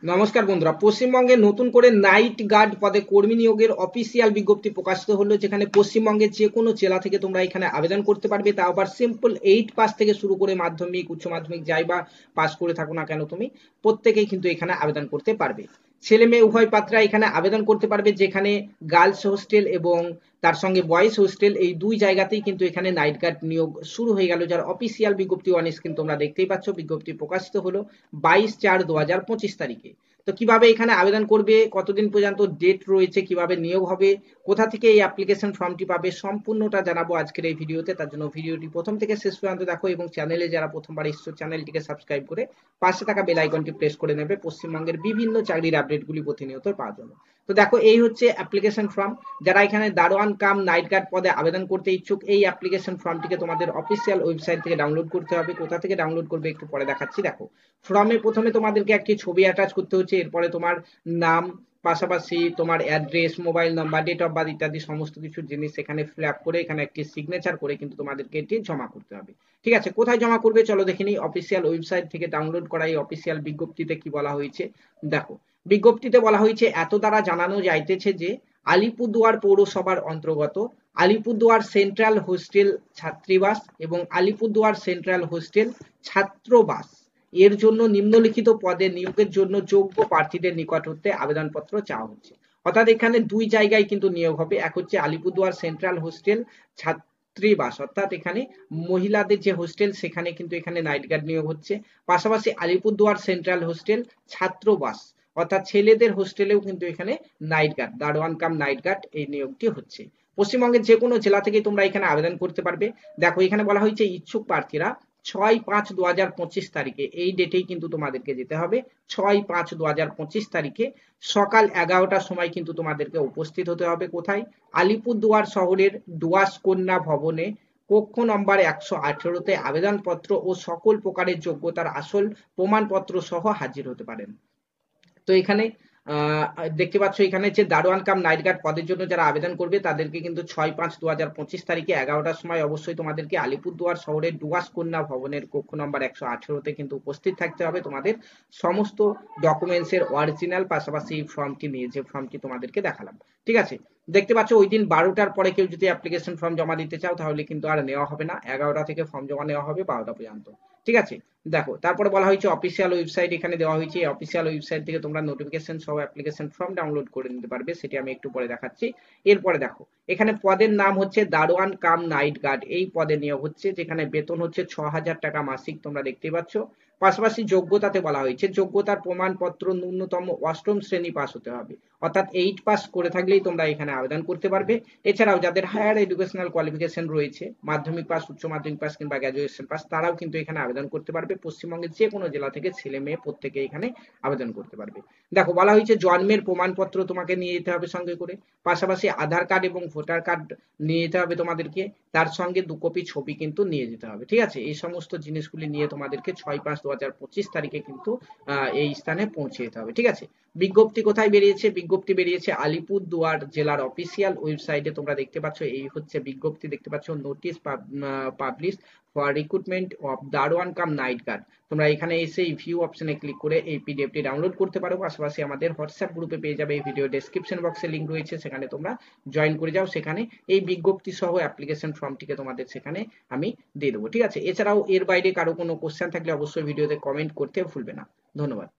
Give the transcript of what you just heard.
নমস্কার বন্ধুরা, পশ্চিমবঙ্গে নতুন করে নাইট গার্ড পদে কর্মী নিয়োগের অফিসিয়াল বিজ্ঞপ্তি প্রকাশিত হলো, যেখানে পশ্চিমবঙ্গের যে কোনো জেলা থেকে তোমরা এখানে আবেদন করতে পারবে। তাও আবার সিম্পল 8 পাস থেকে শুরু করে মাধ্যমিক, উচ্চ মাধ্যমিক যাই বা পাস করে থাকো না কেন, তুমি প্রত্যেকেই কিন্তু এখানে আবেদন করতে পারবে। ছেলে মেয়ে উভয় পাত্রা এখানে আবেদন করতে পারবে, যেখানে গার্লস হোস্টেল এবং তার সঙ্গে বয়েজ হোস্টেল এই দুই জায়গাতেই কিন্তু এখানে নাইট গার্ড নিয়োগ শুরু হয়ে গেল, যার অফিসিয়াল বিজ্ঞপ্তি অন স্ক্রিন তোমরা দেখতেই পাচ্ছ। বিজ্ঞপ্তি প্রকাশিত হলো 22/4/2025 তারিখে। তো কিভাবে এখানে আবেদন করবে, কতদিন পর্যন্ত ডেট রয়েছে, কিভাবে নিয়োগ হবে, কোথা থেকে এই অ্যাপ্লিকেশন ফর্মটি পাবে, সম্পূর্ণটা জানাবো আজকের এই ভিডিওতে। তার জন্য ভিডিওটি প্রথম থেকে শেষ পর্যন্ত দেখো এবং চ্যানেলে যারা প্রথমবার এসছো চ্যানেলটিকে সাবস্ক্রাইব করে পাশে থাকা বেল আইকনটি প্রেস করে নেবে পশ্চিমবঙ্গের বিভিন্ন চাকরির আপডেটগুলি প্রতিনিয়ত পাওয়ার জন্য। তো দেখো, এই হচ্ছে অ্যাপ্লিকেশন ফর্ম। যারা এখানে দারোয়ান কাম নাইট গার্ড পদে আবেদন করতে ইচ্ছুক, এই অ্যাপ্লিকেশন ফর্মটিকে তোমাদের অফিসিয়াল ওয়েবসাইট থেকে ডাউনলোড করতে হবে। কোথা থেকে ডাউনলোড করবে একটু পরে দেখাচ্ছি। দেখো, ফর্মে প্রথমে তোমাদেরকে একটি ছবি অ্যাটাচ করতে হচ্ছে, এরপরে তোমার নাম, পাশাপাশি তোমার address, mobile number, date of birth ইত্যাদি সমস্ত কিছু জিনিস এখানে ফিল আপ করে এখানে একটি সিগনেচার করে কিন্তু তোমাদেরকে এটি জমা করতে হবে। ঠিক আছে, কোথায় জমা করবে চলো দেখে নিই। অফিসিয়াল ওয়েবসাইট থেকে ডাউনলোড করা এই অফিসিয়াল বিজ্ঞপ্তিতে কি বলা হয়েছে দেখো। বিজ্ঞপ্তিতে বলা হয়েছে, এত দ্বারা জানানো যাইতেছে যে আলিপুরদুয়ার পৌরসভার অন্তর্গত আলিপুরদুয়ার সেন্ট্রাল হোস্টেল ছাত্রীবাস এবং আলিপুরদুয়ার সেন্ট্রাল হোস্টেল ছাত্রবাস এর জন্য নিম্নলিখিত পদে নিয়োগের জন্য যোগ্য প্রার্থীদের নিকট হতে আবেদনপত্র চাওয়া হচ্ছে। অর্থাৎ এখানে দুই জায়গায় কিন্তু নিয়োগ হবে। এক হচ্ছে আলিপুরদুয়ার সেন্ট্রাল হোস্টেল ছাত্রীবাস, অর্থাৎ এখানে মহিলাদের যে হোস্টেল সেখানে কিন্তু এখানে নাইট গার্ড নিয়োগ হচ্ছে। পাশাপাশি আলিপুরদুয়ার সেন্ট্রাল হোস্টেল ছাত্রবাস অর্থাৎ ছেলেদের হোস্টেলেও কিন্তু এখানে নাইট গার্ড, দারোয়ান কাম নাইট গার্ড এই নিয়োগটি হচ্ছে। পশ্চিমবঙ্গের যে কোনো জেলা থেকে তোমরা এখানে আবেদন করতে পারবে। দেখো, এখানে বলা হয়েছে ইচ্ছুক প্রার্থীরা 6/5/2025 তারিখে, এই ডেটেই কিন্তু তোমাদেরকে যেতে হবে। 6/5/2025 তারিখে সকাল 11টার সময় কিন্তু তোমাদেরকে উপস্থিত হতে হবে। কোথায়? আলিপুরদুয়ার শহরের ডুয়াস কন্যা ভবনে কক্ষ নম্বর 118-তে আবেদনপত্র ও সকল প্রকারের যোগ্যতার আসল প্রমাণপত্র সহ হাজির হতে পারেন। তো এখানে দেখতে পাচ্ছ, এখানে যে দারোয়ান কাম নাইট গার্ড পদের জন্য যারা আবেদন করবে তাদেরকে কিন্তু 6/5/2025 তারিখে 11টার সময় অবশ্যই তোমাদেরকে আলিপুরদুয়ার শহরের ডুয়াস কন্যা ভবনের কক্ষ নম্বর 118-তে কিন্তু উপস্থিত থাকতে হবে। তোমাদের সমস্ত ডকুমেন্টসের অরিজিনাল পাশাপাশি ফর্মটি নিয়ে, যে ফর্মটি তোমাদেরকে দেখালাম। ঠিক আছে, দেখতে পাচ্ছ ওই দিন 12টার পরে কেউ যদি অ্যাপ্লিকেশন ফর্ম জমা দিতে চাও তাহলে কিন্তু আর নেওয়া হবে না। 11টা থেকে ফর্ম জমা নেওয়া হবে 12টা পর্যন্ত। ঠিক আছে, দেখো তারপরে বলা হয়েছে অফিসিয়াল ওয়েবসাইট এখানে দেওয়া হয়েছে। অফিসিয়াল ওয়েবসাইট থেকে তোমরা নোটিফিকেশন সহ অ্যাপ্লিকেশন ফর্ম ডাউনলোড করে নিতে পারবে, সেটি আমি একটু পরে দেখাচ্ছি। এরপরে দেখো, এখানে পদের নাম হচ্ছে দারোয়ান কাম নাইট গার্ড, এই পদে নিয়োগ হচ্ছে, যেখানে বেতন হচ্ছে 6,000 টাকা মাসিক, তোমরা দেখতেই পাচ্ছ। পাশাপাশি যোগ্যতাতে বলা হয়েছে যোগ্যতার প্রমাণপত্র ন্যূনতম 8ম শ্রেণী পাস হতে হবে, অর্থাৎ 8 পাস করে থাকলেই তোমরা এখানে আবেদন করতে পারবে। এছাড়াও যাদের হায়ার এডুকেশনাল কোয়ালিফিকেশন রয়েছে, মাধ্যমিক পাস, উচ্চ মাধ্যমিক পাস কিংবা গ্র্যাজুয়েশন পাস, তারাও কিন্তু এখানে আবেদন করতে পারবে। পশ্চিমবঙ্গের যে কোনো জেলা থেকে ছেলে মেয়ে প্রত্যেকে এখানে আবেদন করতে পারবে। দেখো, বলা হয়েছে জন্মের প্রমাণপত্র তোমাকে নিয়ে যেতে হবে সঙ্গে করে, পাশাপাশি আধার কার্ড এবং ভোটার কার্ড নিয়ে যেতে হবে তোমাদেরকে, তার সঙ্গে 2 কপি ছবি কিন্তু নিয়ে যেতে হবে। ঠিক আছে, এই সমস্ত জিনিসগুলি নিয়ে তোমাদেরকে 6/5/2025 তারিখে কিন্তু এই স্থানে পৌঁছে যেতে হবে। ঠিক আছে, বিজ্ঞপ্তি কোথায় বেরিয়েছে? বিজ্ঞপ্তি বেরিয়েছে আলিপুরদুয়ার জেলার অফিসিয়াল ওয়েবসাইটে, তোমরা দেখতে পাচ্ছ এই হচ্ছে বিজ্ঞপ্তি। দেখতে পাচ্ছ notice publish for recruitment of দারোয়ান কাম নাইট গার্ড। তোমরা এখানে এসে এই ভিউ অপশনে ক্লিক করে এই পিডিএফটি ডাউনলোড করতে পারো। পাশাপাশি আমাদের হোয়াটসঅ্যাপ গ্রুপে পেয়ে যাবে, এই ভিডিও ডেসক্রিপশন বক্সে লিঙ্ক রয়েছে, সেখানে তোমরা জয়েন করে যাও। সেখানে এই বিজ্ঞপ্তি সহ অ্যাপ্লিকেশন ফর্মটিকে তোমাদের সেখানে আমি দিয়ে দেবো। ঠিক আছে, এছাড়াও এর বাইরে কারো কোনো কোশ্চেন থাকলে অবশ্যই ভিডিওতে কমেন্ট করতে ভুলবে না। ধন্যবাদ।